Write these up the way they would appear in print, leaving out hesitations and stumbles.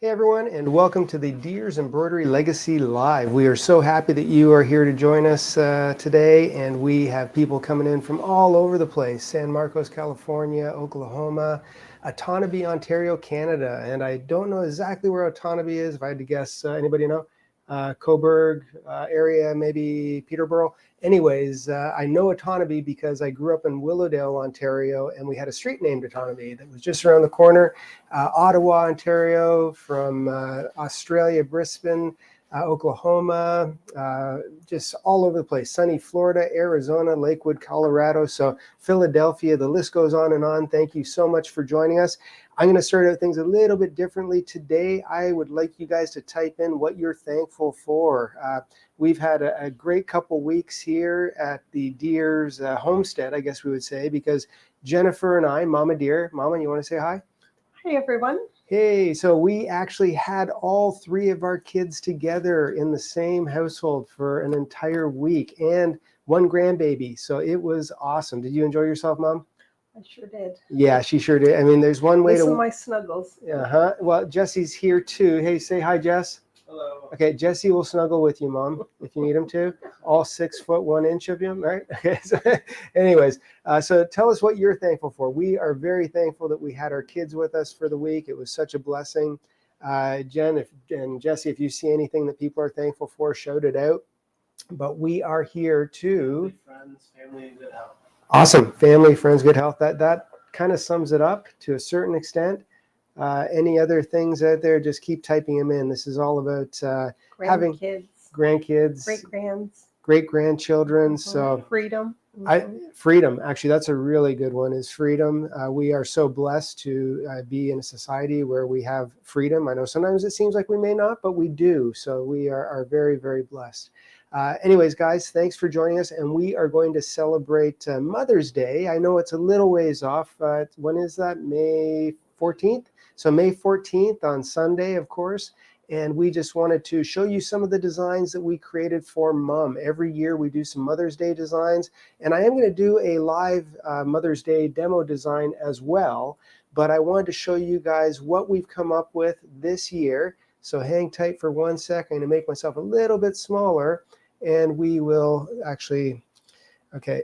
Hey everyone, and welcome to the Deers Embroidery Legacy Live. We are so happy that you are here to join us today, and we have people coming in from all over the place: San Marcos, California, Oklahoma, Otonabee, Ontario, Canada, and I don't know exactly where Otonabee is. If I had to guess, anybody know? Coburg area, maybe Peterborough. Anyways, I know Otonabee because I grew up in Willowdale, Ontario, and we had a street named Otonabee that was just around the corner. Ottawa, Ontario, from Australia, Brisbane, Oklahoma, just all over the place. Sunny Florida, Arizona, Lakewood, Colorado. So Philadelphia, the list goes on and on. Thank you so much for joining us. I'm going to start out things a little bit differently today. I would like you guys to type in what you're thankful for. We've had a great couple weeks here at the Deers homestead, I guess we would say, because Jennifer and I, Mama Deer, Mama, you want to say hi? Hey everyone. Hey, so we actually had all three of our kids together in the same household for an entire week and one grandbaby. So it was awesome. Did you enjoy yourself, Mom? I sure did. Yeah, she sure did. I mean, there's one way Listen to... to my snuggles. Uh-huh. Well, Jesse's here too. Hey, say hi, Jess. Hello. Okay, Jesse will snuggle with you, Mom, if you need him to. All 6 foot 1 inch of him, right? Okay. So, anyways, so tell us what you're thankful for. We are very thankful that we had our kids with us for the week. It was such a blessing. Jen and Jesse, if you see anything that people are thankful for, shout it out. But we are here to... Friends, family, and good health. Awesome. Family, friends, good health. That kind of sums it up to a certain extent. Any other things out there, just keep typing them in. This is all about having grandkids, great grandchildren. So freedom. Freedom. Actually, that's a really good one, is freedom. We are so blessed to be in a society where we have freedom. I know sometimes it seems like we may not, but we do. So we are very, very blessed. Anyways, guys, thanks for joining us. And we are going to celebrate Mother's Day. I know it's a little ways off. When is that? May 14th? So May 14th on Sunday, of course. And we just wanted to show you some of the designs that we created for Mom. Every year we do some Mother's Day designs. And I am going to do a live Mother's Day demo design as well. But I wanted to show you guys what we've come up with this year. So hang tight for 1 second. I'm going to make myself a little bit smaller. And we will actually... Okay,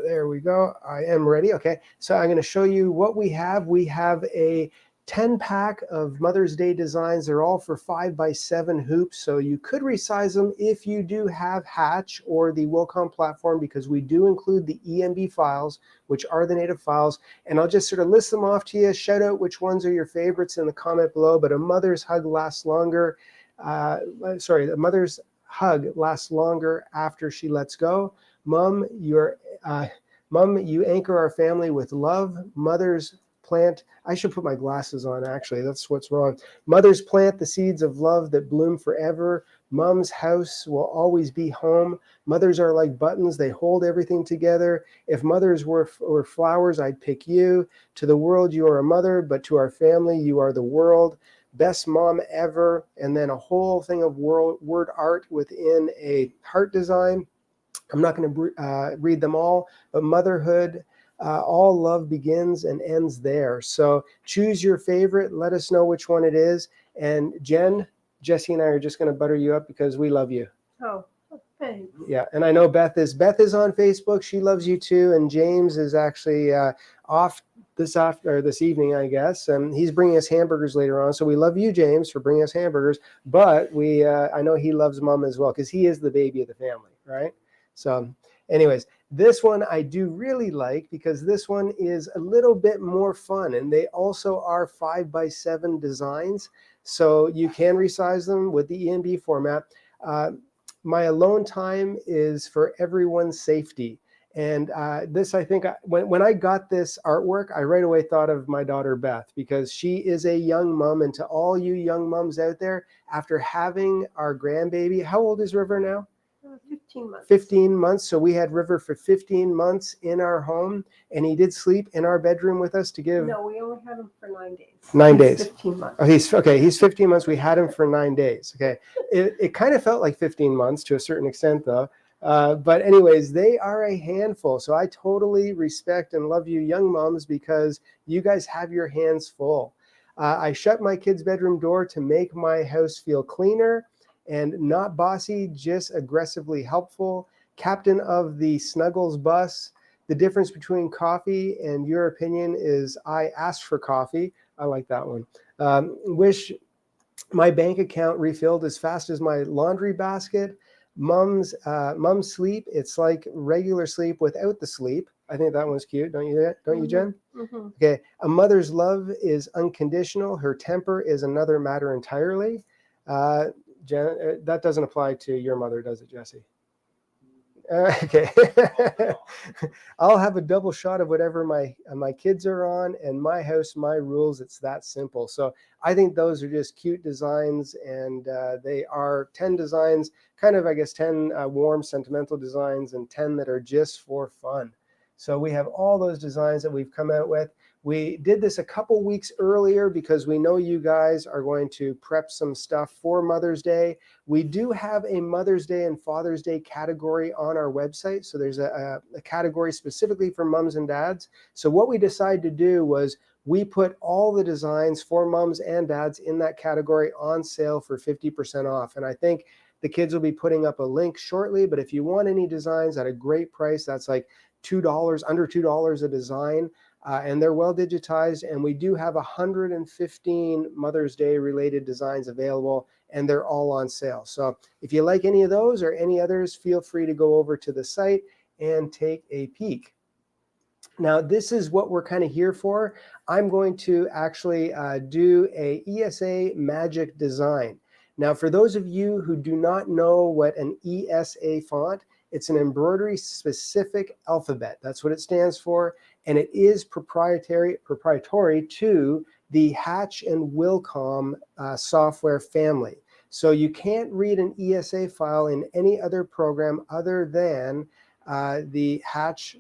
there we go. I am ready. Okay, so I'm going to show you what we have. We have a 10-pack of Mother's Day designs. They're all for 5x7 hoops, so you could resize them if you do have Hatch or the Wilcom platform, because we do include the EMB files, which are the native files. And I'll just sort of list them off to you. Shout out which ones are your favorites in the comment below. But a mother's hug lasts longer. The mother's hug lasts longer after she lets go. Mom, you anchor our family with love. Mothers plant... I should put my glasses on, actually. That's what's wrong. Mothers plant the seeds of love that bloom forever. Mom's house will always be home. Mothers are like buttons. They hold everything together. If mothers were flowers, I'd pick you. To the world, you are a mother, but to our family, you are the world. Best mom ever. And then a whole thing of word art within a heart design. I'm not going to read them all, but motherhood, all love begins and ends there. So choose your favorite. Let us know which one it is. And Jen, Jesse and I are just going to butter you up because we love you. Oh, thanks. Yeah, and I know Beth is on Facebook. She loves you too. And James is actually off this evening, I guess. And he's bringing us hamburgers later on. So we love you, James, for bringing us hamburgers. But I know he loves Mom as well, because he is the baby of the family, right? So anyways, this one I do really like, because this one is a little bit more fun, and they also are 5x7 designs. So you can resize them with the EMB format. My alone time is for everyone's safety. And this, I think, when I got this artwork, I right away thought of my daughter, Beth, because she is a young mom. And to all you young moms out there, after having our grandbaby, how old is River now? 15 months. 15 months. So we had River for 15 months in our home, and he did sleep in our bedroom with us to give... No, we only had him for 9 days. 9 days. 15 months. Oh, he's 15 months. We had him for 9 days. Okay. It kind of felt like 15 months to a certain extent, though. But anyways, they are a handful. So I totally respect and love you young moms, because you guys have your hands full. I shut my kid's bedroom door to make my house feel cleaner and not bossy, just aggressively helpful. Captain of the Snuggles bus. The difference between coffee and your opinion is I asked for coffee. I like that one. Wish my bank account refilled as fast as my laundry basket. Mom's sleep. It's like regular sleep without the sleep. I think that one's cute. Don't you? Don't you, Jen? Mm-hmm. Okay. A mother's love is unconditional. Her temper is another matter entirely. Jen, that doesn't apply to your mother, does it, Jesse? Okay. I'll have a double shot of whatever my kids are on, and my house, my rules. It's that simple. So I think those are just cute designs, and they are 10 designs, kind of, I guess, 10 warm, sentimental designs, and 10 that are just for fun. So we have all those designs that we've come out with. We did this a couple weeks earlier because we know you guys are going to prep some stuff for Mother's Day. We do have a Mother's Day and Father's Day category on our website. So there's a category specifically for moms and dads. So what we decided to do was we put all the designs for moms and dads in that category on sale for 50% off. And I think the kids will be putting up a link shortly. But if you want any designs at a great price, that's like $2, under $2 a design. And they're well digitized, and we do have 115 Mother's Day related designs available, and they're all on sale. So if you like any of those or any others, feel free to go over to the site and take a peek. Now, this is what we're kind of here for. I'm going to actually do a ESA magic design. Now, for those of you who do not know what an ESA font, it's an embroidery specific alphabet. That's what it stands for. And it is proprietary to the Hatch and Wilcom software family. So you can't read an ESA file in any other program other than the Hatch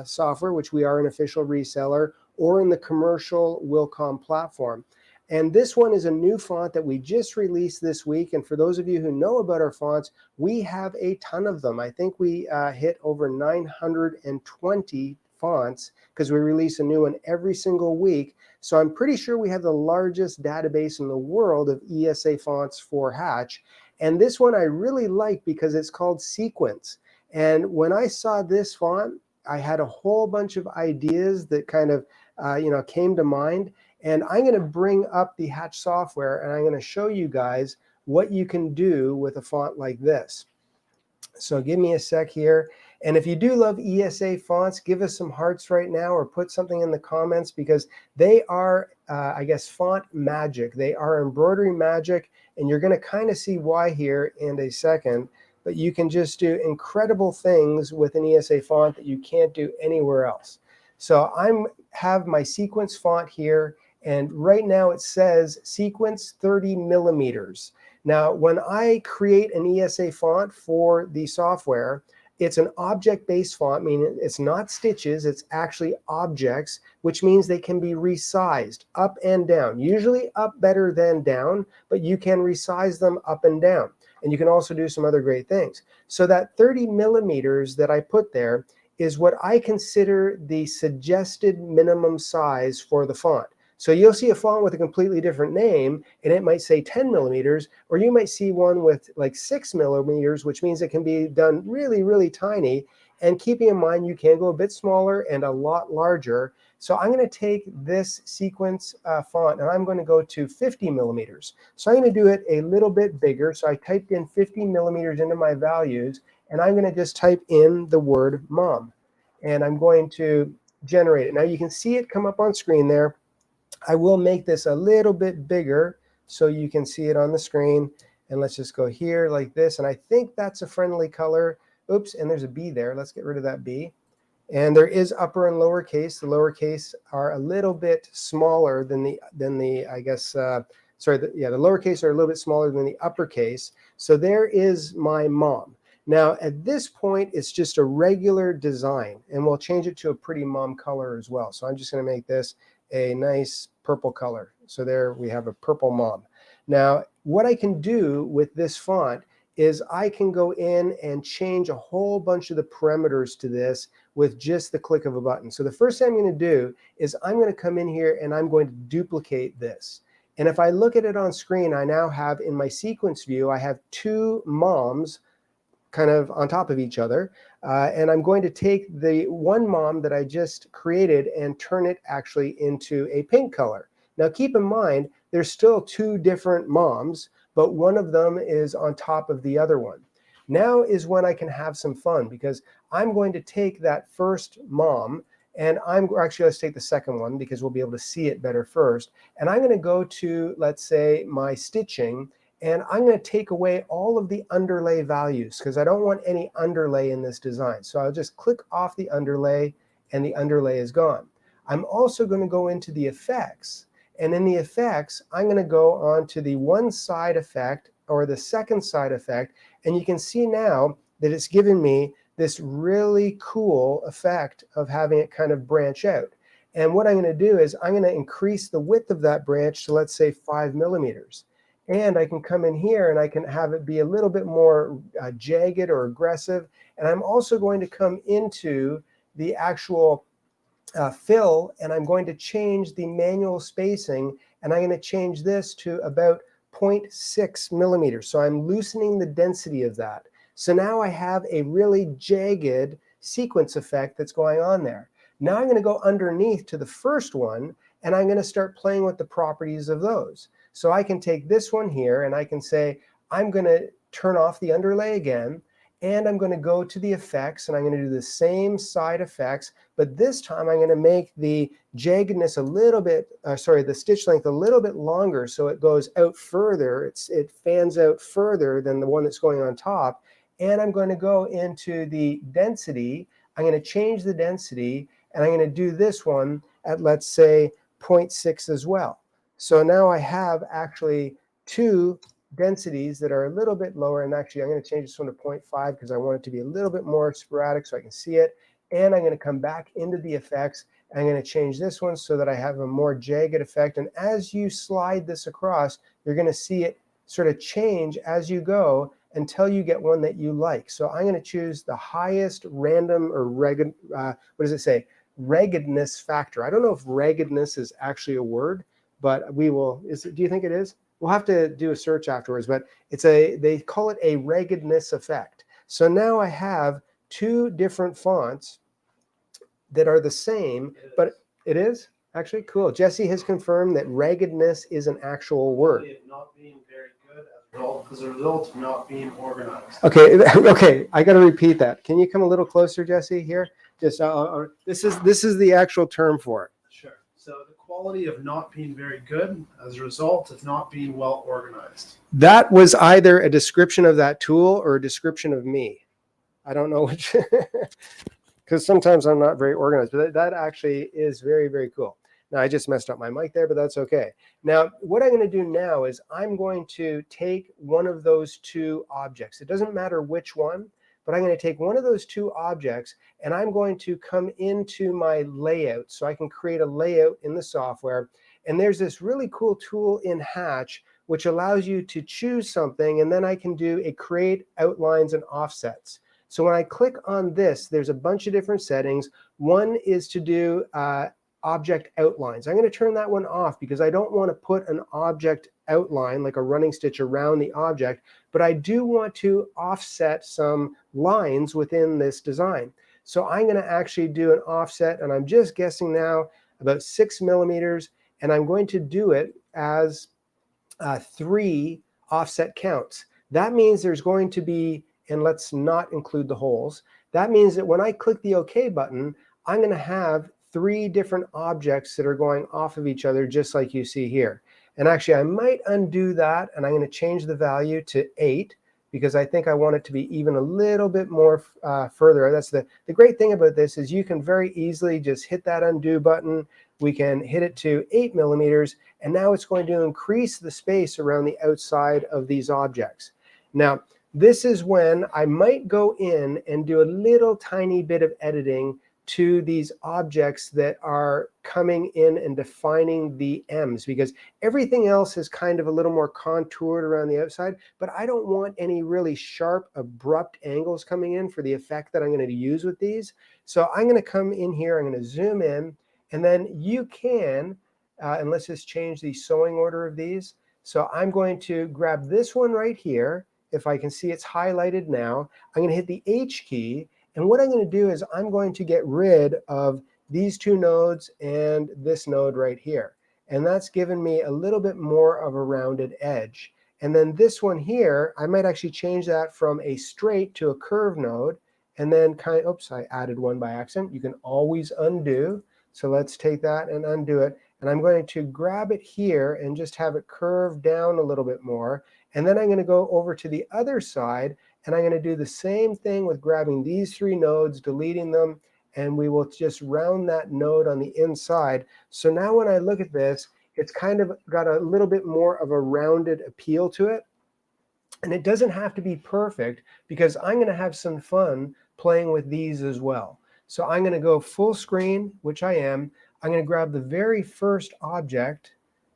software, which we are an official reseller, or in the commercial Wilcom platform. And this one is a new font that we just released this week. And for those of you who know about our fonts, we have a ton of them. I think we hit over 920 fonts because we release a new one every single week. So I'm pretty sure we have the largest database in the world of ESA fonts for Hatch. And this one I really like because it's called Sequence. And when I saw this font, I had a whole bunch of ideas that kind of came to mind. And I'm going to bring up the Hatch software, and I'm going to show you guys what you can do with a font like this. So give me a sec here. And if you do love ESA fonts, give us some hearts right now or put something in the comments, because they are, I guess, font magic. They are embroidery magic, and you're going to kind of see why here in a second. But you can just do incredible things with an ESA font that you can't do anywhere else. So I have my Sequence font here. And right now it says Sequence 30 millimeters. Now, when I create an ESA font for the software, it's an object-based font, meaning it's not stitches, it's actually objects, which means they can be resized up and down. Usually up better than down, but you can resize them up and down. And you can also do some other great things. So that 30 millimeters that I put there is what I consider the suggested minimum size for the font. So you'll see a font with a completely different name, and it might say 10 millimeters, or you might see one with like 6 millimeters, which means it can be done really, really tiny. And keeping in mind, you can go a bit smaller and a lot larger. So I'm going to take this Sequence font, and I'm going to go to 50 millimeters. So I'm going to do it a little bit bigger. So I typed in 50 millimeters into my values, and I'm going to just type in the word mom. And I'm going to generate it. Now you can see it come up on screen there. I will make this a little bit bigger so you can see it on the screen. And let's just go here like this. And I think that's a friendly color. Oops, and there's a B there. Let's get rid of that B. And there is upper and lowercase. The lowercase are a little bit smaller than the I guess, the lowercase are a little bit smaller than the uppercase. So there is my mom. Now, at this point, it's just a regular design. And we'll change it to a pretty mom color as well. So I'm just going to make this a nice purple color. So there we have a purple mom. Now, what I can do with this font is I can go in and change a whole bunch of the parameters to this with just the click of a button. So the first thing I'm going to do is I'm going to come in here and I'm going to duplicate this. And if I look at it on screen, I now have in my sequence view, I have two moms kind of on top of each other. And I'm going to take the one mom that I just created and turn it actually into a pink color. Now keep in mind, there's still two different moms, but one of them is on top of the other one. Now is when I can have some fun, because I'm going to take that first mom, and actually, let's take the second one because we'll be able to see it better first. And I'm going to go to, let's say, my stitching, and I'm going to take away all of the underlay values because I don't want any underlay in this design. So I'll just click off the underlay, and the underlay is gone. I'm also going to go into the effects. And in the effects, I'm going to go on to the one side effect or the second side effect. And you can see now that it's given me this really cool effect of having it kind of branch out. And what I'm going to do is I'm going to increase the width of that branch to, let's say, 5 millimeters. And I can come in here and I can have it be a little bit more jagged or aggressive. And I'm also going to come into the actual fill, and I'm going to change the manual spacing, and I'm going to change this to about 0.6 millimeters. So I'm loosening the density of that. So now I have a really jagged sequence effect that's going on there. Now I'm going to go underneath to the first one, and I'm going to start playing with the properties of those. So I can take this one here, and I can say, I'm going to turn off the underlay again, and I'm going to go to the effects, and I'm going to do the same side effects, but this time I'm going to make the jaggedness a little bit, the stitch length a little bit longer, so it goes out further. It fans out further than the one that's going on top. And I'm going to go into the density. I'm going to change the density, and I'm going to do this one at, let's say, 0.6 as well. So now I have actually two densities that are a little bit lower, and actually I'm going to change this one to 0.5 because I want it to be a little bit more sporadic so I can see it. And I'm going to come back into the effects, and I'm going to change this one so that I have a more jagged effect. And as you slide this across, you're going to see it sort of change as you go until you get one that you like. So I'm going to choose the highest random or ragged, what does it say? Raggedness factor. I don't know if raggedness is actually a word, but we will, do you think it is? We'll have to do a search afterwards, but they call it a raggedness effect. So now I have two different fonts that are the same, but it is actually cool. Jesse has confirmed that raggedness is an actual word. Not being very good as a result of not being organized. Okay, okay, I got to repeat that. Can you come a little closer, Jesse? Here, just this is the actual term for it. Sure. So the quality of not being very good as a result of not being well organized. That was either a description of that tool or a description of me. I don't know which, because sometimes I'm not very organized, but that actually is very, very cool. Now, I just messed up my mic there, but that's okay. Now, what I'm going to do now is I'm going to take one of those two objects. It doesn't matter which one, but I'm going to take one of those two objects, and I'm going to come into my layout so I can create a layout in the software. And there's this really cool tool in Hatch which allows you to choose something, and then I can do a create outlines and offsets. So when I click on this, there's a bunch of different settings. One is to do object outlines. I'm going to turn that one off because I don't want to put an object outline like a running stitch around the object, but I do want to offset some lines within this design. So I'm going to actually do an offset, and I'm just guessing now about 6 millimeters, and I'm going to do it as 3 offset counts. That means there's going to be, and let's not include the holes, that means that when I click the OK button, I'm going to have 3 different objects that are going off of each other, just like you see here. And actually, I might undo that, and I'm going to change the value to 8 because I think I want it to be even a little bit more further. That's the great thing about this is you can very easily just hit that undo button. We can hit it to 8 millimeters, and now it's going to increase the space around the outside of these objects. Now, this is when I might go in and do a little tiny bit of editing to these objects that are coming in and defining the M's, because everything else is kind of a little more contoured around the outside, but I don't want any really sharp, abrupt angles coming in for the effect that I'm going to use with these. So I'm going to come in here, I'm going to zoom in, and then you can, and let's just change the sewing order of these. So I'm going to grab this one right here. If I can see it's highlighted now, I'm going to hit the H key. And what I'm going to do is I'm going to get rid of these two nodes and this node right here. And that's given me a little bit more of a rounded edge. And then this one here, I might actually change that from a straight to a curve node. And then oops, I added one by accident. You can always undo. So let's take that and undo it. And I'm going to grab it here and just have it curve down a little bit more. And then I'm going to go over to the other side, and I'm going to do the same thing with grabbing these three nodes, deleting them, and we will just round that node on the inside. So now when I look at this, it's kind of got a little bit more of a rounded appeal to it. And it doesn't have to be perfect, because I'm going to have some fun playing with these as well. So I'm going to go full screen, which I am. I'm going to grab the very first object,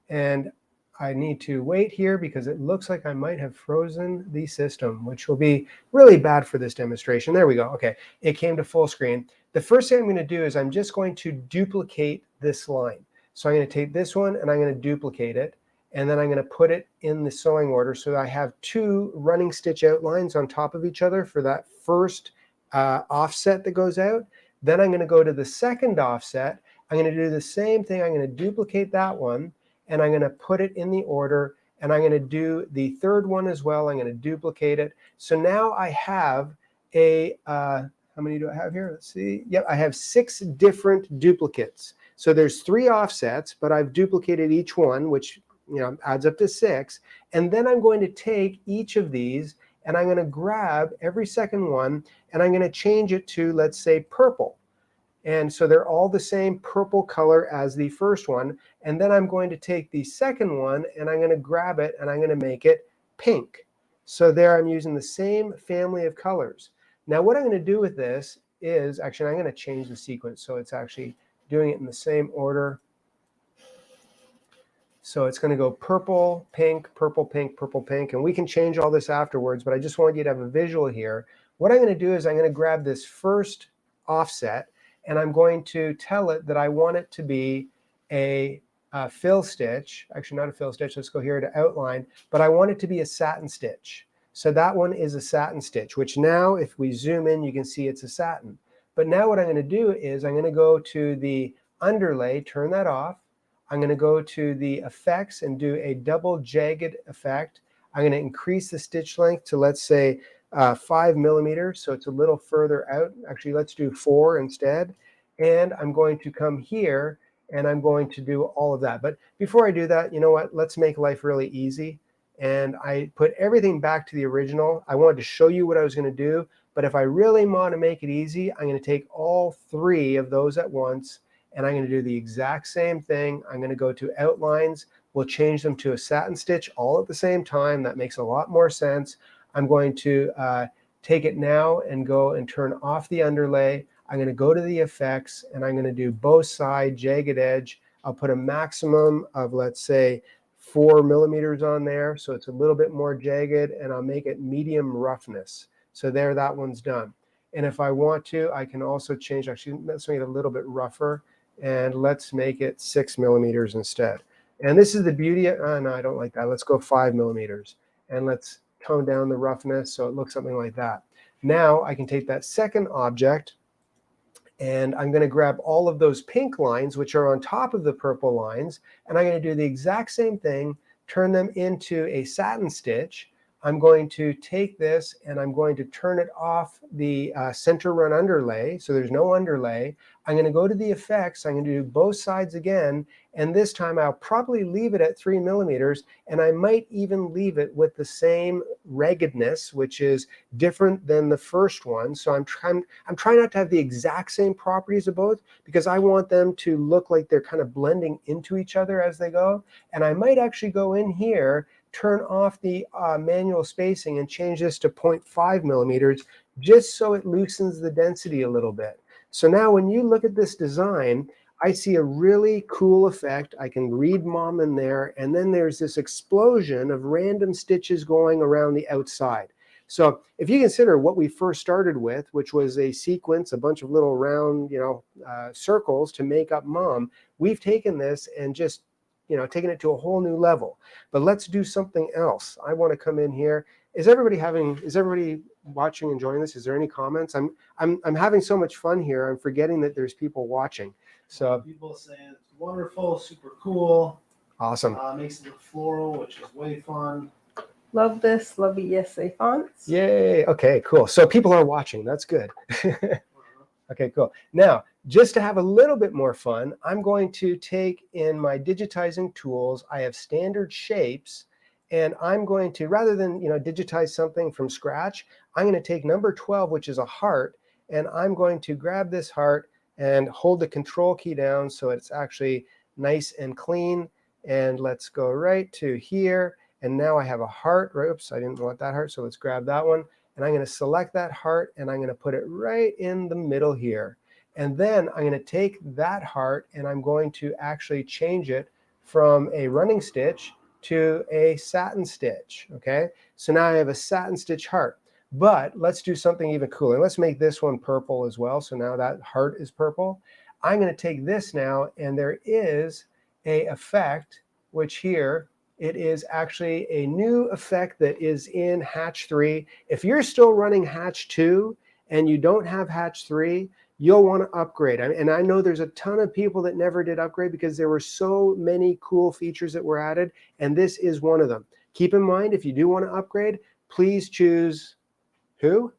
and I need to wait here because it looks like I might have frozen the system, which will be really bad for this demonstration. There we go. Okay, it came to full screen. The first thing I'm going to do is I'm just going to duplicate this line. So I'm going to take this one and I'm going to duplicate it, and then I'm going to put it in the sewing order so that I have two running stitch outlines on top of each other for that first offset that goes out. Then I'm going to go to the second offset. I'm going to do the same thing. I'm going to duplicate that one, and I'm going to put it in the order, and I'm going to do the third one as well. I'm going to duplicate it. So now I have a, how many do I have here? Let's see. Yep, I have 6 different duplicates. So there's 3 offsets, but I've duplicated each one, which adds up to 6. And then I'm going to take each of these, and I'm going to grab every second one, and I'm going to change it to, let's say, purple. And so they're all the same purple color as the first one. And then I'm going to take the second one, and I'm going to grab it, and I'm going to make it pink. So there I'm using the same family of colors. Now what I'm going to do with this is, actually, I'm going to change the sequence so it's actually doing it in the same order. So it's going to go purple, pink, purple, pink, purple, pink. And we can change all this afterwards, but I just want you to have a visual here. What I'm going to do is I'm going to grab this first offset, and I'm going to tell it that I want it to be a fill stitch. Actually, not a fill stitch. Let's go here to outline. But I want it to be a satin stitch. So that one is a satin stitch, which now, if we zoom in, you can see it's a satin. But now what I'm going to do is I'm going to go to the underlay, turn that off. I'm going to go to the effects and do a double jagged effect. I'm going to increase the stitch length to, let's say, 5 millimeters, so it's a little further out. Actually, let's do 4 instead. And I'm going to come here, and I'm going to do all of that. But before I do that, you know what? Let's make life really easy. And I put everything back to the original. I wanted to show you what I was going to do, but if I really want to make it easy, I'm going to take all 3 of those at once, and I'm going to do the exact same thing. I'm going to go to outlines. We'll change them to a satin stitch all at the same time. That makes a lot more sense. I'm going to take it now and go and turn off the underlay. I'm going to go to the effects, and I'm going to do both side jagged edge. I'll put a maximum of, let's say, 4 millimeters on there, so it's a little bit more jagged, and I'll make it medium roughness. So there, that one's done. And if I want to, I can also change, actually, let's make it a little bit rougher, and let's make it 6 millimeters instead. And this is the beauty of, no, I don't like that. Let's go 5 millimeters, and let's tone down the roughness so it looks something like that. Now I can take that second object, and I'm going to grab all of those pink lines, which are on top of the purple lines, and I'm going to do the exact same thing, turn them into a satin stitch. I'm going to take this, and I'm going to turn it off the center run underlay, so there's no underlay. I'm going to go to the effects. I'm going to do both sides again, and this time I'll probably leave it at 3 millimeters, and I might even leave it with the same raggedness, which is different than the first one. So I'm trying not to have the exact same properties of both, because I want them to look like they're kind of blending into each other as they go. And I might actually go in here, turn off the manual spacing, and change this to 0.5 millimeters, just so it loosens the density a little bit. So now when you look at this design, I see a really cool effect. I can read mom in there, and then there's this explosion of random stitches going around the outside. So if you consider what we first started with, which was a sequence, a bunch of little round, circles to make up mom, we've taken this and just, taken it to a whole new level. But let's do something else. I want to come in here. Is everybody watching, enjoying this? Is there any comments? I'm having so much fun here. I'm forgetting that there's people watching. So people saying it's wonderful, super cool. Awesome. Makes it look floral, which is way fun. Love this. Love ESA fonts. Yay. Okay, cool. So people are watching. That's good. Okay, cool. Now, just to have a little bit more fun, I'm going to take in my digitizing tools. I have standard shapes, and I'm going to, rather than digitize something from scratch, I'm going to take number 12, which is a heart, and I'm going to grab this heart and hold the control key down so it's actually nice and clean. And let's go right to here. And now I have a heart. Oops, I didn't want that heart, so let's grab that one. And I'm going to select that heart, and I'm going to put it right in the middle here. And then I'm going to take that heart, and I'm going to actually change it from a running stitch to a satin stitch. Okay, so now I have a satin stitch heart. But let's do something even cooler. Let's make this one purple as well. So now that heart is purple. I'm going to take this now, and there is a effect, which here, it is actually a new effect that is in Hatch 3. If you're still running Hatch 2 and you don't have Hatch 3, you'll want to upgrade. And I know there's a ton of people that never did upgrade because there were so many cool features that were added, and this is one of them. Keep in mind, if you do want to upgrade, please choose who?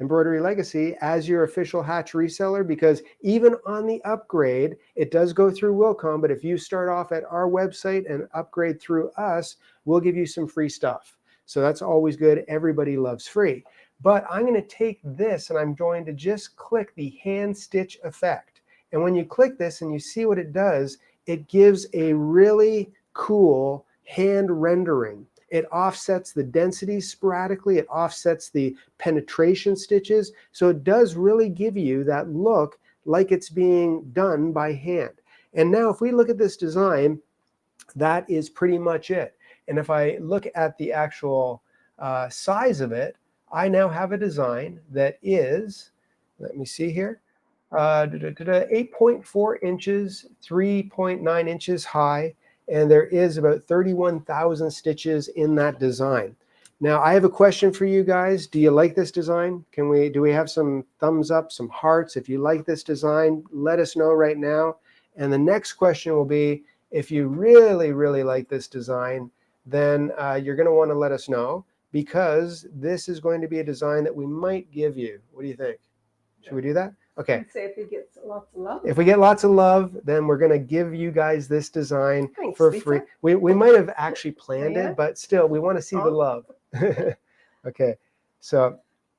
Embroidery Legacy as your official Hatch reseller, because even on the upgrade, it does go through Wilcom, but if you start off at our website and upgrade through us, we'll give you some free stuff. So that's always good. Everybody loves free. But I'm going to take this and I'm going to just click the hand stitch effect. And when you click this and you see what it does, it gives a really cool hand rendering. It offsets the densities sporadically. It offsets the penetration stitches. So it does really give you that look like it's being done by hand. And now if we look at this design, that is pretty much it. And if I look at the actual size of it, I now have a design that is, let me see here, 8.4 inches, 3.9 inches high. And there is about 31,000 stitches in that design. Now, I have a question for you guys. Do you like this design? Do we have some thumbs up, some hearts? If you like this design, let us know right now. And the next question will be, if you really, really like this design, then you're going to want to let us know, because this is going to be a design that we might give you. What do you think? Should we do that? Okay. I'd say if it gets lots of love. If we get lots of love, then we're going to give you guys this design for Lisa. free. We might have actually planned Yeah. it, but still, we want to see the love. Okay, so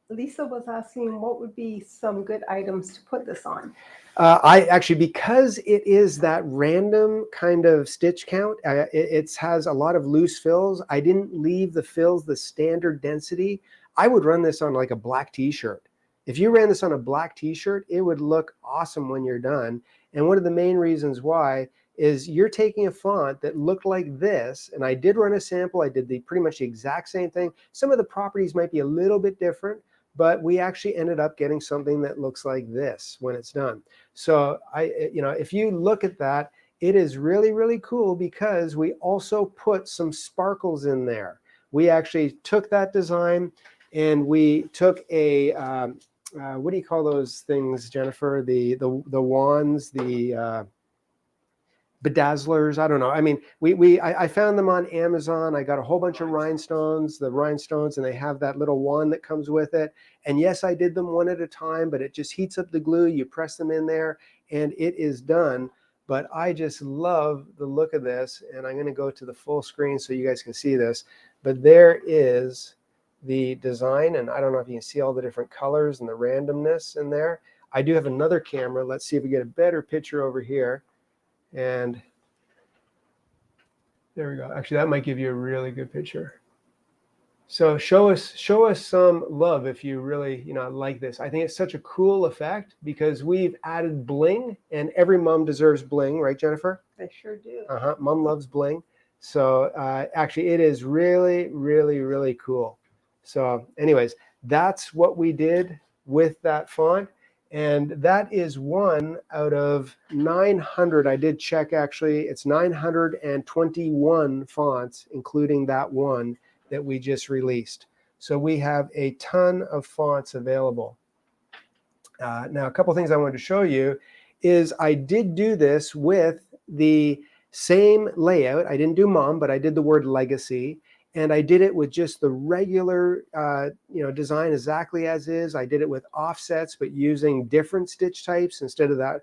Lisa was asking what would be some good items to put this on. I actually, because it is that random kind of stitch count, it has a lot of loose fills. I didn't leave the fills the standard density. I would run this on like a black t-shirt. If you ran this on a black t-shirt, it would look awesome when you're done. And one of the main reasons why is you're taking a font that looked like this, and I did run a sample. I did pretty much the exact same thing. Some of the properties might be a little bit different, but we actually ended up getting something that looks like this when it's done. So if you look at that, it is really, really cool because we also put some sparkles in there. We actually took that design and we took a what do you call those things, Jennifer? The wands, the bedazzlers. I don't know. I mean, I found them on Amazon. I got a whole bunch of rhinestones, and they have that little wand that comes with it. And yes, I did them one at a time, but it just heats up the glue. You press them in there, and it is done. But I just love the look of this, and I'm going to go to the full screen so you guys can see this. But there is the design, and I don't know if you can see all the different colors and the randomness in there. I do have another camera. Let's see if we get a better picture over here. And there we go. Actually, that might give you a really good picture. So show us some love if you really, like this. I think it's such a cool effect because we've added bling, and every mom deserves bling, right, Jennifer? I sure do. Mom loves bling. So actually, it is really, really, really cool. So anyways, that's what we did with that font. And that is one out of 900. I did check, actually. It's 921 fonts, including that one that we just released. So we have a ton of fonts available. Now, a couple things I wanted to show you is I did do this with the same layout. I didn't do mom, but I did the word legacy. And I did it with just the regular design exactly as is. I did it with offsets, but using different stitch types. Instead of that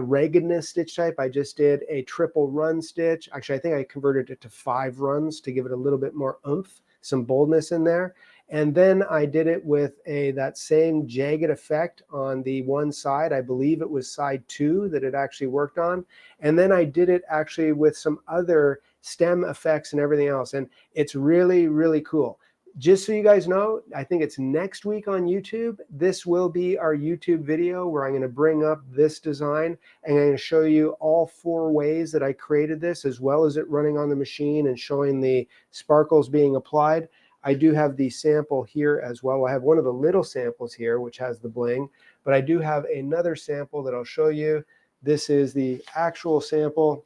raggedness stitch type, I just did a triple run stitch. Actually, I think I converted it to 5 runs to give it a little bit more oomph, some boldness in there. And then I did it with that same jagged effect on the one side. I believe it was side 2 that it actually worked on. And then I did it actually with some other stem effects and everything else. And it's really, really cool. Just so you guys know, I think it's next week on YouTube. This will be our YouTube video where I'm going to bring up this design and I'm going to show you all 4 ways that I created this, as well as it running on the machine and showing the sparkles being applied. I do have the sample here as well. I have one of the little samples here, which has the bling, but I do have another sample that I'll show you. This is the actual sample.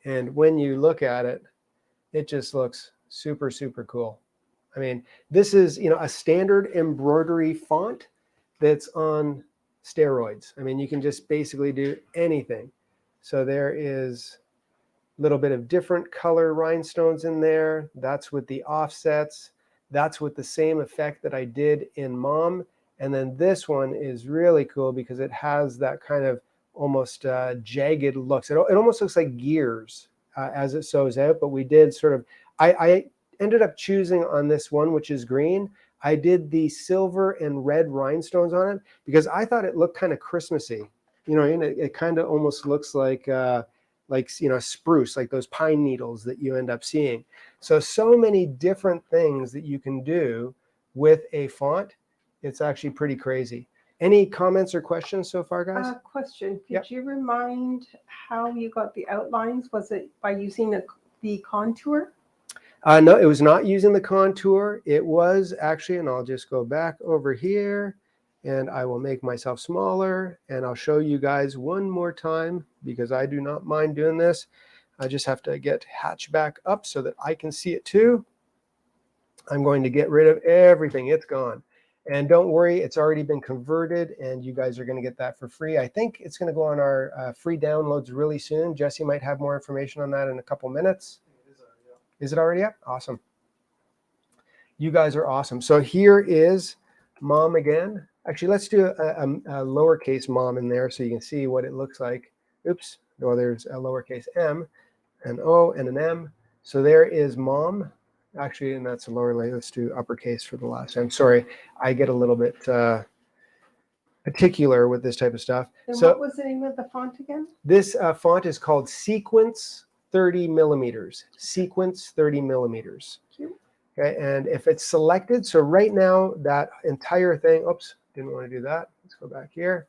And when you look at it, it just looks super, super cool. I mean, this is, a standard embroidery font that's on steroids. I mean, you can just basically do anything. So there is a little bit of different color rhinestones in there. That's with the offsets. That's with the same effect that I did in mom. And then this one is really cool because it has that kind of almost jagged looks. It almost looks like gears as it sews out, but we did sort of, I ended up choosing on this one, which is green. I did the silver and red rhinestones on it because I thought it looked kind of Christmassy. And it kind of almost looks like spruce, like those pine needles that you end up seeing. So many different things that you can do with a font. It's actually pretty crazy. Any comments or questions so far, guys? Question. Could Yep. you remind how you got the outlines? Was it by using the contour? No, it was not using the contour. It was actually, and I'll just go back over here and I will make myself smaller and I'll show you guys one more time because I do not mind doing this. I just have to get Hatch back up so that I can see it too. I'm going to get rid of everything. It's gone. And don't worry, it's already been converted and you guys are going to get that for free. I think it's going to go on our free downloads really soon. Jesse might have more information on that in a couple minutes. Is it already up? Awesome. You guys are awesome. So here is mom again. Actually, let's do a lowercase mom in there so you can see what it looks like. Oops. No, there's a lowercase m, an O, and an M. So there is mom. Actually, and that's a lower layer. Let's do uppercase for the last time. Sorry, I get a little bit particular with this type of stuff. And So what was the name of the font again? this font is called Sequence 30 millimeters. Sequence 30 millimeters. Cute. Okay, and if it's selected, so right now that entire thing, oops, didn't want to do that. Let's go back here.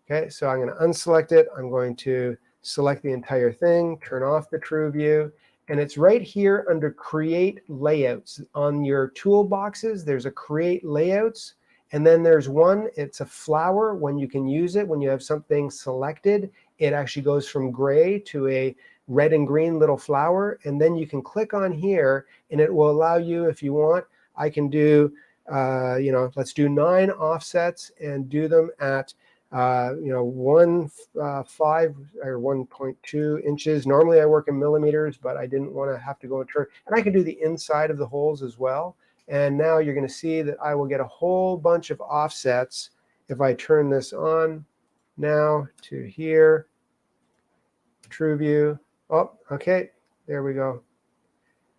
Okay, so I'm going to unselect it. I'm going to select the entire thing, turn off the true view, and it's right here under Create Layouts. On your toolboxes, there's a Create Layouts, and then there's one, it's a flower. When you can use it, when you have something selected, it actually goes from gray to a red and green little flower, and then you can click on here, and it will allow you, if you want, I can do, let's do 9 offsets and do them at 1.5 or 1.2 inches. Normally I work in millimeters, but I didn't want to have to go and turn. And I can do the inside of the holes as well. And now you're going to see that I will get a whole bunch of offsets if I turn this on now to here. True view. Oh, okay. There we go.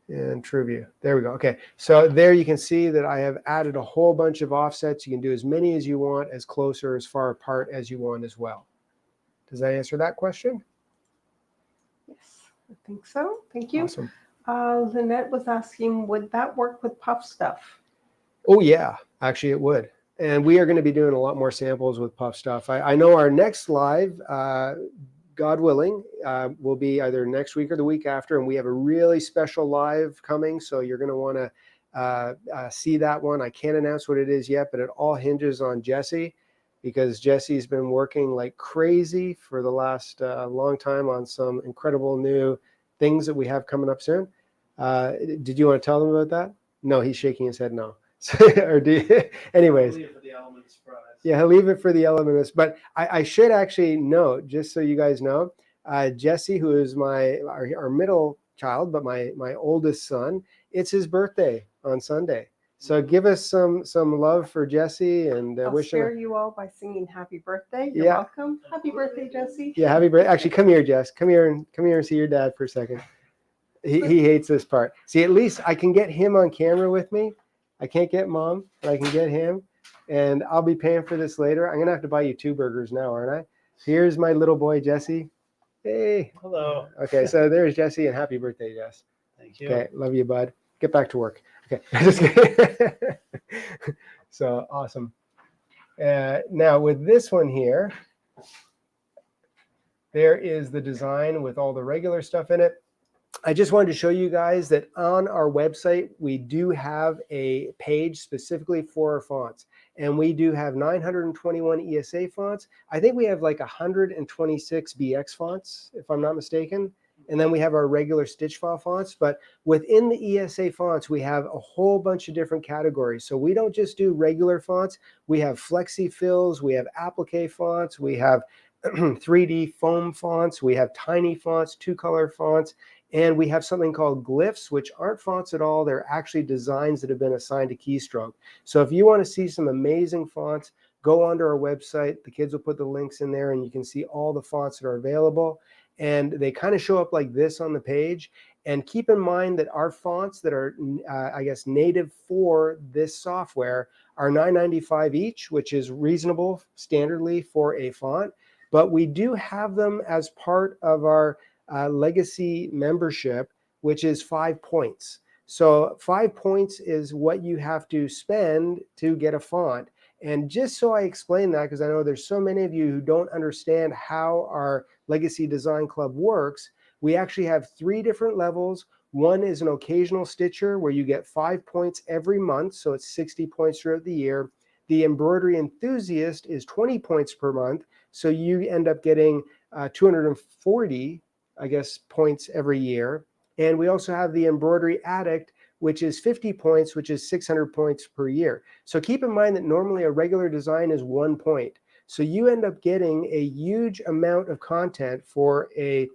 And true view. There we go. Okay. So there you can see that I have added a whole bunch of offsets. You can do as many as you want, as close or as far apart as you want as well. Does that answer that question? Yes, I think so. Thank you. Awesome. Lynette was asking, would that work with puff stuff? Oh yeah, actually it would. And we are going to be doing a lot more samples with puff stuff. I know our next live, God willing, will be either next week or the week after. And we have a really special live coming. So you're going to want to see that one. I can't announce what it is yet, but it all hinges on Jesse, because Jesse's been working like crazy for the last long time on some incredible new things that we have coming up soon. Did you want to tell them about that? No, he's shaking his head no. Or do you, anyways? Leave it for the element of surprise. Yeah, he'll leave it for the element. But I should actually note, just so you guys know, Jesse, who is our middle child, but my oldest son, it's his birthday on Sunday. So give us some love for Jesse and I'll wish him. spare you all by singing happy birthday. You're Yeah. welcome. Happy birthday, Jesse. Yeah, happy birthday. Actually, come here, Jess. Come here and see your dad for a second. He hates this part. See, at least I can get him on camera with me. I can't get mom, but I can get him. And I'll be paying for this later. I'm going to have to buy you 2 burgers now, aren't I? Here's my little boy, Jesse. Hey. Hello. Okay, so there's Jesse, and happy birthday, Jess. Thank you. Okay, love you, bud. Get back to work. Okay. Just kidding. So awesome. Now with this one here, there is the design with all the regular stuff in it. I just wanted to show you guys that on our website, we do have a page specifically for our fonts. And we do have 921 ESA fonts. I think we have like 126 BX fonts, if I'm not mistaken. And then we have our regular stitch file fonts. But within the ESA fonts, we have a whole bunch of different categories. So we don't just do regular fonts. We have flexi fills, we have applique fonts, we have 3D foam fonts, we have tiny fonts, 2-color fonts. And we have something called glyphs, which aren't fonts at all. They're actually designs that have been assigned to keystroke. So if you want to see some amazing fonts, go onto our website. The kids will put the links in there, and you can see all the fonts that are available. And they kind of show up like this on the page. And keep in mind that our fonts that are, I guess, native for this software are $9.95 each, which is reasonable standardly for a font. But we do have them as part of our legacy membership, which is 5 points. So 5 points is what you have to spend to get a font. And just so I explain that, because I know there's so many of you who don't understand how our Legacy Design Club works, we actually have 3 different levels. One is an occasional stitcher where you get 5 points every month, so it's 60 points throughout the year. The embroidery enthusiast is 20 points per month, so you end up getting 240 I guess, points every year. And we also have the embroidery addict, which is 50 points, which is 600 points per year. So keep in mind that normally a regular design is 1 point. So you end up getting a huge amount of content for a,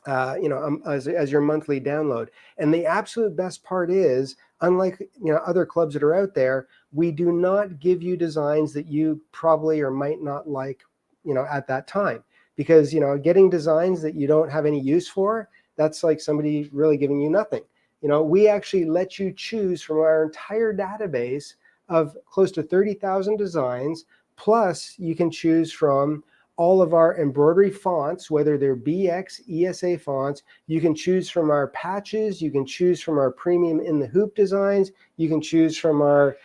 as your monthly download. And the absolute best part is, unlike other clubs that are out there, we do not give you designs that you probably or might not like, at that time. Because, getting designs that you don't have any use for, that's like somebody really giving you nothing. We actually let you choose from our entire database of close to 30,000 designs. Plus, you can choose from all of our embroidery fonts, whether they're BX, ESA fonts. You can choose from our patches. You can choose from our premium in the hoop designs. You can choose from our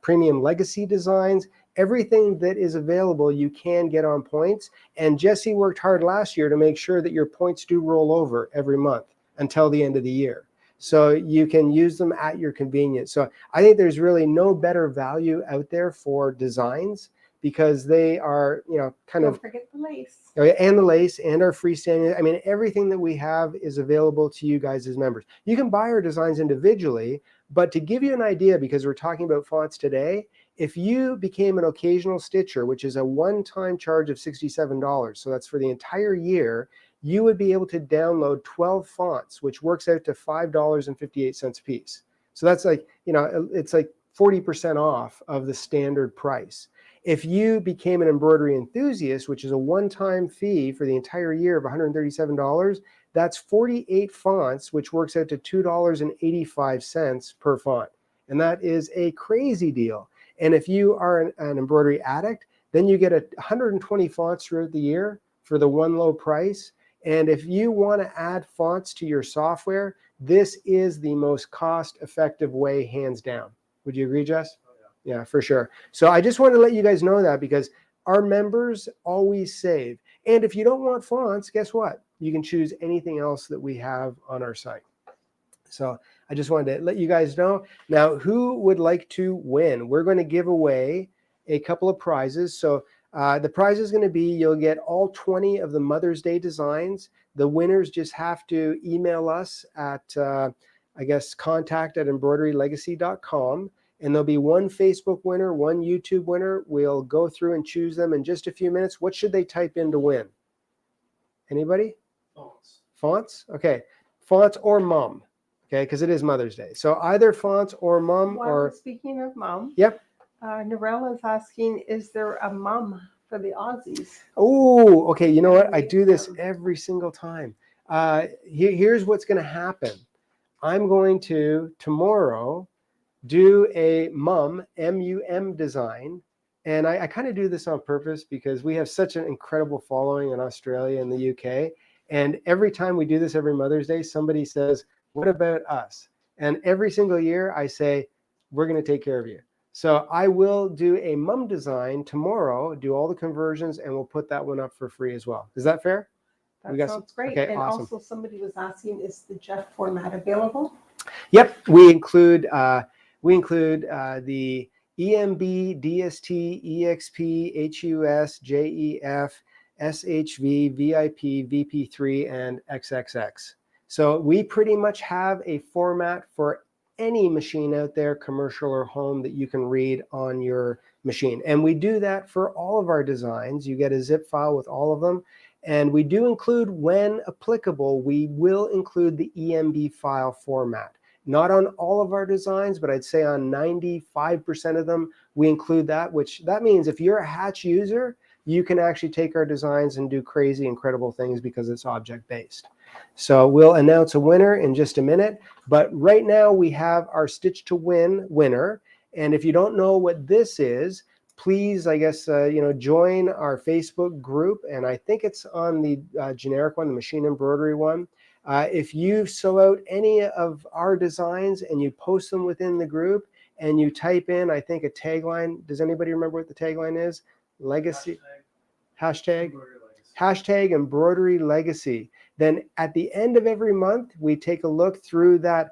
premium legacy designs. Everything that is available, you can get on points. And Jesse worked hard last year to make sure that your points do roll over every month until the end of the year. So you can use them at your convenience. So I think there's really no better value out there for designs, because they are, kind of. Don't forget the lace. And the lace and our freestanding. I mean, everything that we have is available to you guys as members. You can buy our designs individually, but to give you an idea, because we're talking about fonts today, if you became an occasional stitcher, which is a one-time charge of $67, so that's for the entire year, you would be able to download 12 fonts, which works out to $5.58 a piece. So that's like, it's like 40% off of the standard price. If you became an embroidery enthusiast, which is a one-time fee for the entire year of $137, that's 48 fonts, which works out to $2.85 per font. And that is a crazy deal. And if you are an embroidery addict, then you get 120 fonts throughout the year for the one low price. And if you want to add fonts to your software, this is the most cost-effective way, hands down. Would you agree, Jess? Oh, yeah. Yeah, for sure. So I just wanted to let you guys know that, because our members always save. And if you don't want fonts, guess what? You can choose anything else that we have on our site. So I just wanted to let you guys know. Now, who would like to win? We're going to give away a couple of prizes. So the prize is going to be, you'll get all 20 of the Mother's Day designs. The winners just have to email us at, contact@embroiderylegacy.com. And there'll be one Facebook winner, one YouTube winner. We'll go through and choose them in just a few minutes. What should they type in to win? Anybody? Fonts. Fonts? Okay. Fonts or mom. Okay, because it is Mother's Day. So either fonts or mom While or... we're speaking of mom, Yep. Narelle is asking, is there a mum for the Aussies? Oh, okay. You know what? I do this every single time. Here's what's going to happen. I'm going to, tomorrow, do a mum, M-U-M design. And I kind of do this on purpose because we have such an incredible following in Australia and the UK. And every time we do this every Mother's Day, somebody says, what about us? And every single year I say, we're going to take care of you. So I will do a mum design tomorrow, do all the conversions, and we'll put that one up for free as well. Is that fair? That sounds great. Okay, and awesome. Also somebody was asking, is the Jeff format available? Yep, we include the EMB, DST, EXP, HUS, JEF, SHV, VIP, VP3, and XXX. So we pretty much have a format for any machine out there, commercial or home, that you can read on your machine. And we do that for all of our designs. You get a zip file with all of them. And we do include, when applicable, we will include the EMB file format. Not on all of our designs, but I'd say on 95% of them, we include that, which that means if you're a Hatch user, you can actually take our designs and do crazy, incredible things because it's object-based. So we'll announce a winner in just a minute. But right now we have our Stitch to Win winner. And if you don't know what this is, please, join our Facebook group. And I think it's on the generic one, the machine embroidery one. If you sew out any of our designs and you post them within the group and you type in, I think, a tagline. Does anybody remember what the tagline is? Legacy. Hashtag embroidery legacy. Then at the end of every month, we take a look through that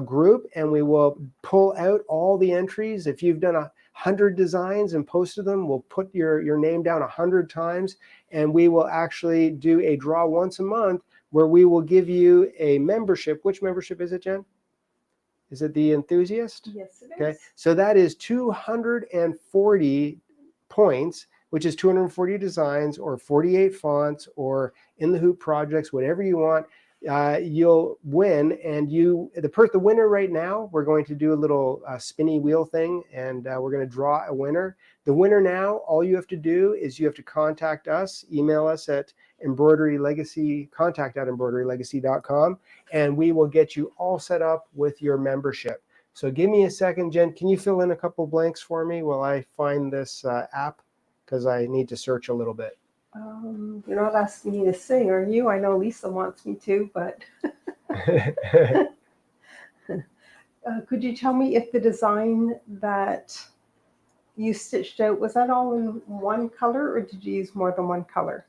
group, and we will pull out all the entries. If you've done 100 designs and posted them, we'll put your name down 100 times, and we will actually do a draw once a month where we will give you a membership. Which membership is it, Jen? Is it the Enthusiast? Yes, it is. Okay, so that is 240 points, which is 240 designs or 48 fonts or in the hoop projects, whatever you want. You'll win, and the winner right now, we're going to do a little spinny wheel thing, and we're going to draw a winner. The winner now, all you have to do is you have to contact us, email us at contact@embroiderylegacy.com, and we will get you all set up with your membership. So give me a second, Jen. Can you fill in a couple blanks for me while I find this app? Because I need to search a little bit. You're not asking me to sing, are you? I know Lisa wants me to, but could you tell me if the design that you stitched out, was that all in one color, or did you use more than one color?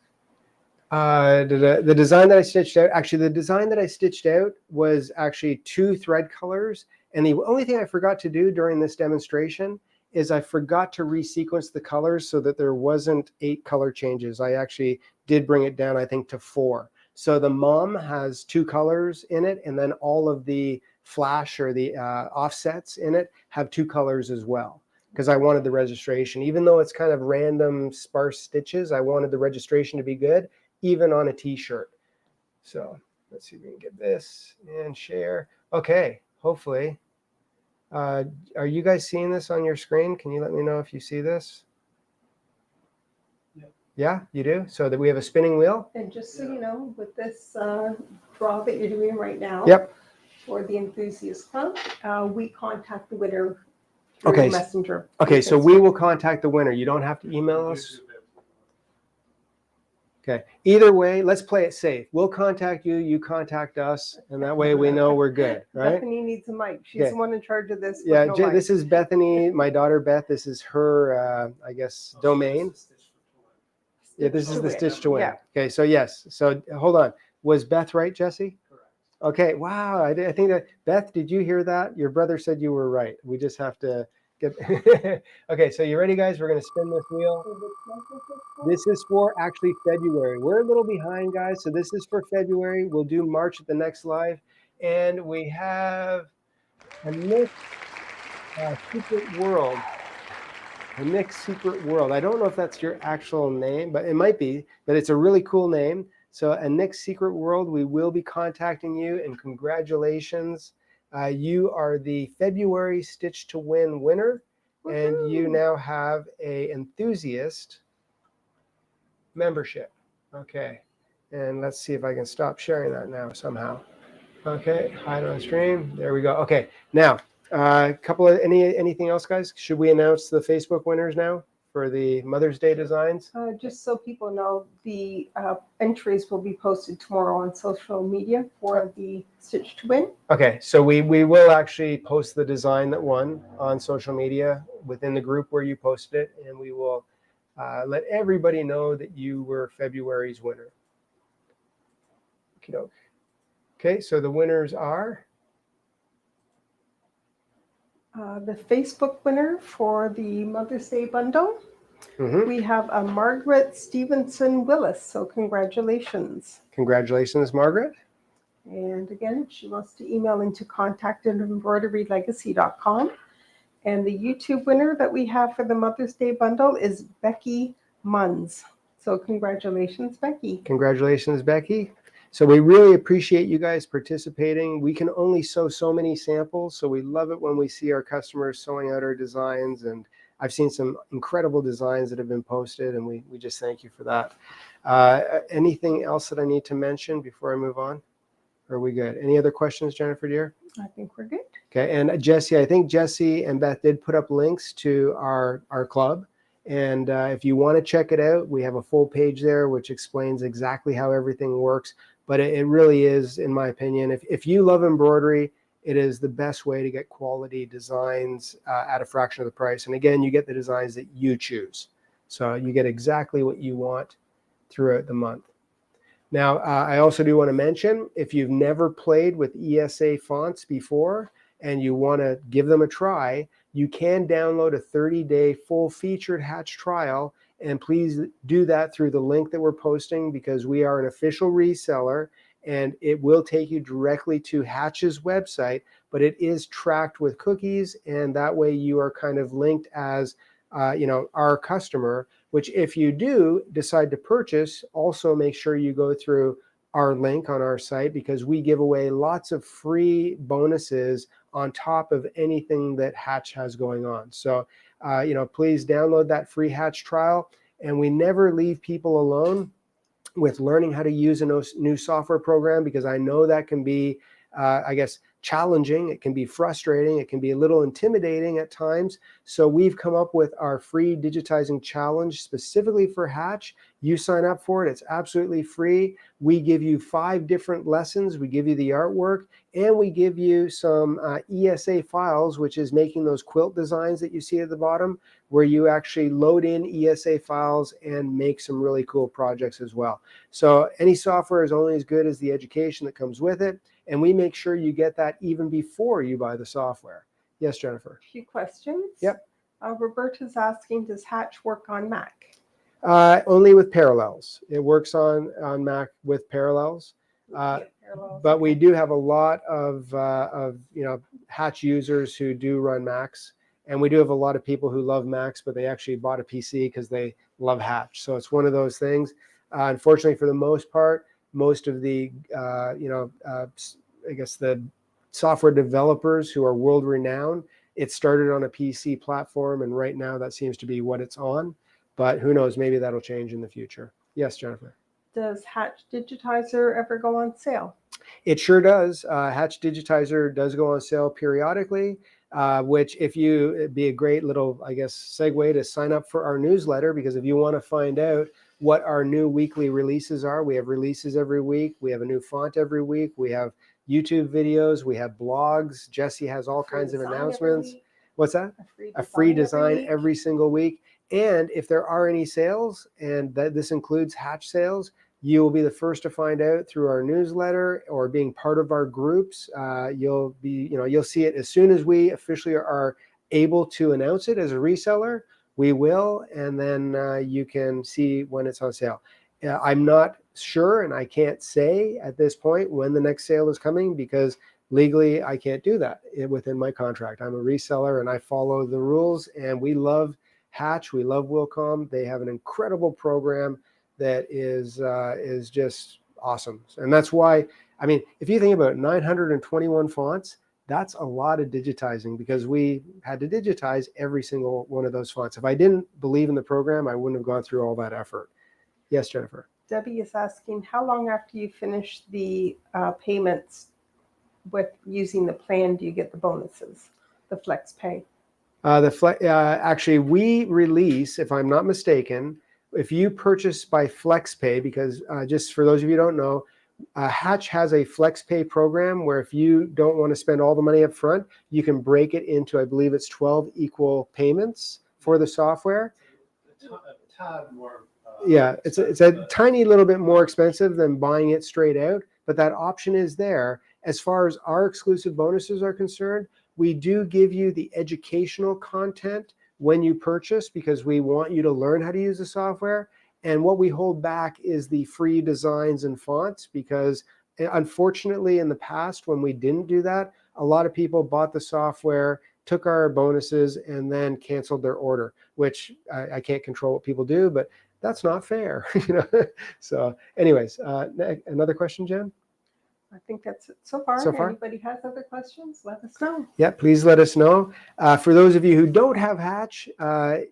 The design that I stitched out, actually the design that I stitched out was actually 2 thread colors. And the only thing I forgot to do during this demonstration is I forgot to resequence the colors so that there wasn't 8 color changes. I actually did bring it down, I think, to 4. So the mom has 2 colors in it, and then all of the flash or the offsets in it have 2 colors as well, because I wanted the registration. Even though it's kind of random sparse stitches, I wanted the registration to be good, even on a t-shirt. So let's see if we can get this and share. Okay, hopefully. Are you guys seeing this on your screen? Can you let me know if you see this? Yeah, you do? So that we have a spinning wheel? And just so you know, with this draw that you're doing right now, Yep. For the Enthusiast Club, we contact the winner through Messenger. Okay, so we will contact the winner. You don't have to email us. Okay. Either way, let's play it safe. We'll contact you, you contact us, and that way we know we're good, right? Bethany needs a mic. She's Okay. the one in charge of this. Yeah, With no mic. this is Bethany, my daughter Beth. This is her, I guess, domain. Yeah, this is the Stitch to Win. Yeah. Okay, so yes. So hold on. Was Beth right, Jesse? Correct. Okay, wow. I think that, Beth, did you hear that? Your brother said you were right. We just have to get, okay, so you ready, guys? We're going to spin this wheel. This is for actually February. We're a little behind, guys, so this is for February. We'll do March at the next live. And we have a Nick Secret World. A Nick Secret World. I don't know if that's your actual name, but it might be. But it's a really cool name. So a Nick Secret World, we will be contacting you, and congratulations. You are the February Stitch to Win winner, and you now have a enthusiast membership. Okay, and let's see if I can stop sharing that now somehow. Okay, hide on stream. There we go. Okay, now a couple of anything else, guys? Should we announce the Facebook winners now for the Mother's Day designs? Just so people know, the entries will be posted tomorrow on social media for the Stitch to Win. Okay, so we will actually post the design that won on social media within the group where you posted it, and we will let everybody know that you were February's winner. Okay, so the winners are? The Facebook winner for the Mother's Day bundle, we have a Margaret Stevenson Willis. So congratulations. Congratulations, Margaret. And again, she wants to email into contact@embroiderylegacy.com. And the YouTube winner that we have for the Mother's Day bundle is Becky Munns. So congratulations, Becky. Congratulations, Becky. So we really appreciate you guys participating. We can only sew so many samples, so we love it when we see our customers sewing out our designs. And I've seen some incredible designs that have been posted, and we just thank you for that. Anything else that I need to mention before I move on? Or are we good? Any other questions, Jennifer, dear? I think we're good. Okay, and Jesse, I think Jesse and Beth did put up links to our club. And if you want to check it out, we have a full page there which explains exactly how everything works. But it really is, in my opinion, if you love embroidery, it is the best way to get quality designs at a fraction of the price. And again, you get the designs that you choose. So you get exactly what you want throughout the month. Now, I also do want to mention, if you've never played with ESA fonts before and you want to give them a try, you can download a 30-day full-featured Hatch trial. And please do that through the link that we're posting, because we are an official reseller, and it will take you directly to Hatch's website, but it is tracked with cookies, and that way you are kind of linked as our customer, which if you do decide to purchase, also make sure you go through our link on our site, because we give away lots of free bonuses on top of anything that Hatch has going on. So, please download that free Hatch trial. And we never leave people alone with learning how to use a new software program, because I know that can be, challenging. It can be frustrating. It can be a little intimidating at times. So we've come up with our free digitizing challenge specifically for Hatch. You sign up for it. It's absolutely free. We give you 5 different lessons. We give you the artwork, and we give you some ESA files, which is making those quilt designs that you see at the bottom, where you actually load in ESA files and make some really cool projects as well. So any software is only as good as the education that comes with it. And we make sure you get that even before you buy the software. Yes, Jennifer? A few questions. Yep. Roberta's asking, does Hatch work on Mac? Only with Parallels. It works on Mac with Parallels. But we do have a lot of Hatch users who do run Macs. And we do have a lot of people who love Macs, but they actually bought a PC because they love Hatch. So it's one of those things. Unfortunately, for the most part, most of the, the software developers who are world renowned, it started on a PC platform, and right now that seems to be what it's on. But who knows, maybe that'll change in the future. Yes, Jennifer? Does Hatch Digitizer ever go on sale? It sure does. Hatch Digitizer does go on sale periodically, which it'd be a great little, segue to sign up for our newsletter, because if you want to find out what our new weekly releases are. We have releases every week. We have a new font every week. We have YouTube videos. We have blogs. Jesse has all kinds of announcements. What's that? A free design every single week. And if there are any sales, and this includes Hatch sales, you will be the first to find out through our newsletter or being part of our groups. You'll see it as soon as we officially are able to announce it as a reseller. We will, and then you can see when it's on sale. I'm not sure, and I can't say at this point when the next sale is coming, because legally I can't do that within my contract. I'm a reseller and I follow the rules, and we love Hatch. We love Wilcom. They have an incredible program that is just awesome. And that's why, I mean, if you think about it, 921 fonts, that's a lot of digitizing, because we had to digitize every single one of those fonts. If I didn't believe in the program, I wouldn't have gone through all that effort. Yes, Jennifer. Debbie is asking, how long after you finish the payments with using the plan do you get the bonuses, the flex pay? Actually, we release, if I'm not mistaken, if you purchase by flex pay, because just for those of you who don't know, Hatch has a flex pay program where if you don't want to spend all the money up front, you can break it into, I believe it's 12 equal payments for the software. A tad more. Yeah, it's a tiny little bit more expensive than buying it straight out, but that option is there. As far as our exclusive bonuses are concerned, we do give you the educational content when you purchase, because we want you to learn how to use the software. And what we hold back is the free designs and fonts, because unfortunately in the past, when we didn't do that, a lot of people bought the software, took our bonuses, and then canceled their order, which I can't control what people do, but that's not fair. So anyways, another question, Jen? I think that's it so far. So far? Anybody has other questions, let us know. Yeah, please let us know. For those of you who don't have Hatch,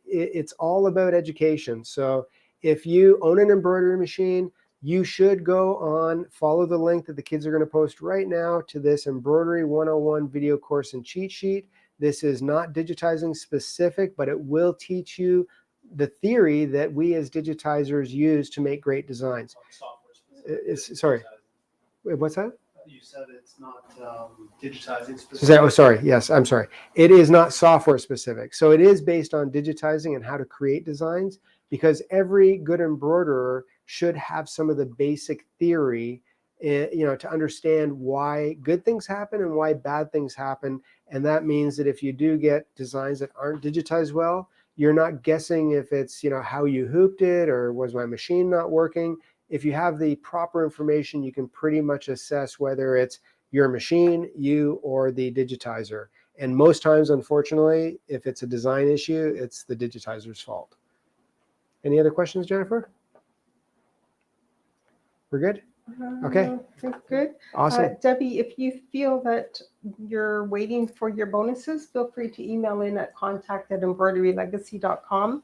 it's all about education. So if you own an embroidery machine, you should go on, follow the link that the kids are going to post right now to this Embroidery 101 video course and cheat sheet. This is not digitizing specific, but it will teach you the theory that we as digitizers use to make great designs. Sorry. Wait, what's that? You said it's not digitizing specific. Oh, sorry. Yes, I'm sorry. It is not software specific. So it is based on digitizing and how to create designs, because every good embroiderer should have some of the basic theory, to understand why good things happen and why bad things happen. And that means that if you do get designs that aren't digitized well, you're not guessing if it's, how you hooped it or was my machine not working. If you have the proper information, you can pretty much assess whether it's your machine, you, or the digitizer. And most times, unfortunately, if it's a design issue, it's the digitizer's fault. Any other questions, Jennifer? We're good? Okay. I think good. Awesome. Debbie, if you feel that you're waiting for your bonuses, feel free to email in at contact@embroiderylegacy.com,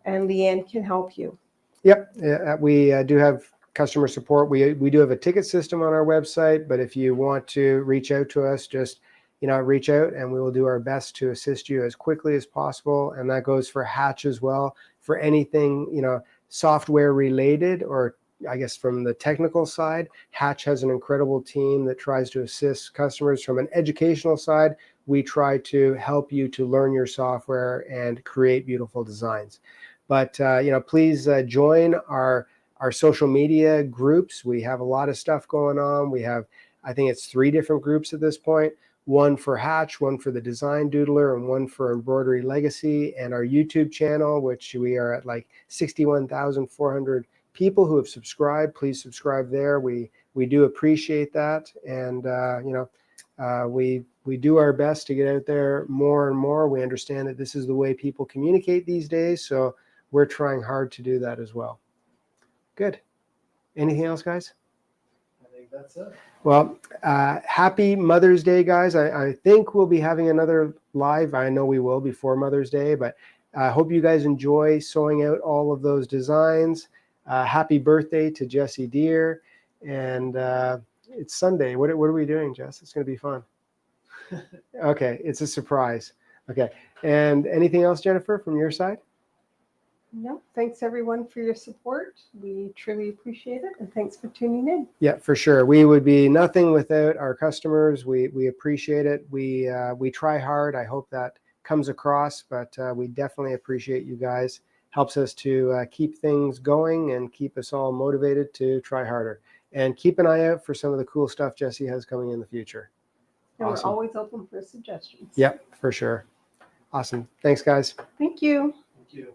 and Leanne can help you. Yep, we do have customer support. We do have a ticket system on our website, but if you want to reach out to us, just reach out and we will do our best to assist you as quickly as possible. And that goes for Hatch as well. For anything software related, or I guess from the technical side, Hatch has an incredible team that tries to assist customers. From an educational side, we try to help you to learn your software and create beautiful designs. But please join our social media groups. We have a lot of stuff going on. We have, I think it's 3 different groups at this point. One for Hatch, one for the Design Doodler, and one for Embroidery Legacy. And our YouTube channel, which we are at like 61,400 people who have subscribed. Please subscribe there. We do appreciate that. And we do our best to get out there more and more. We understand that this is the way people communicate these days. So we're trying hard to do that as well. Good. Anything else, guys? I think that's it. Well, happy Mother's Day, guys. I think we'll be having another live. I know we will before Mother's Day, but I hope you guys enjoy sewing out all of those designs. Happy birthday to Jessie Deer. And it's Sunday. What are we doing, Jess? It's going to be fun. Okay, it's a surprise. Okay. And anything else, Jennifer, from your side? No, thanks everyone for your support. We truly appreciate it, and thanks for tuning in. Yeah, for sure. We would be nothing without our customers. We appreciate it. We try hard. I hope that comes across, but we definitely appreciate you guys. Helps us to keep things going and keep us all motivated to try harder. And keep an eye out for some of the cool stuff Jesse has coming in the future. And Awesome. we're always open for suggestions. Yep, for sure. Awesome. Thanks, guys. Thank you. Thank you.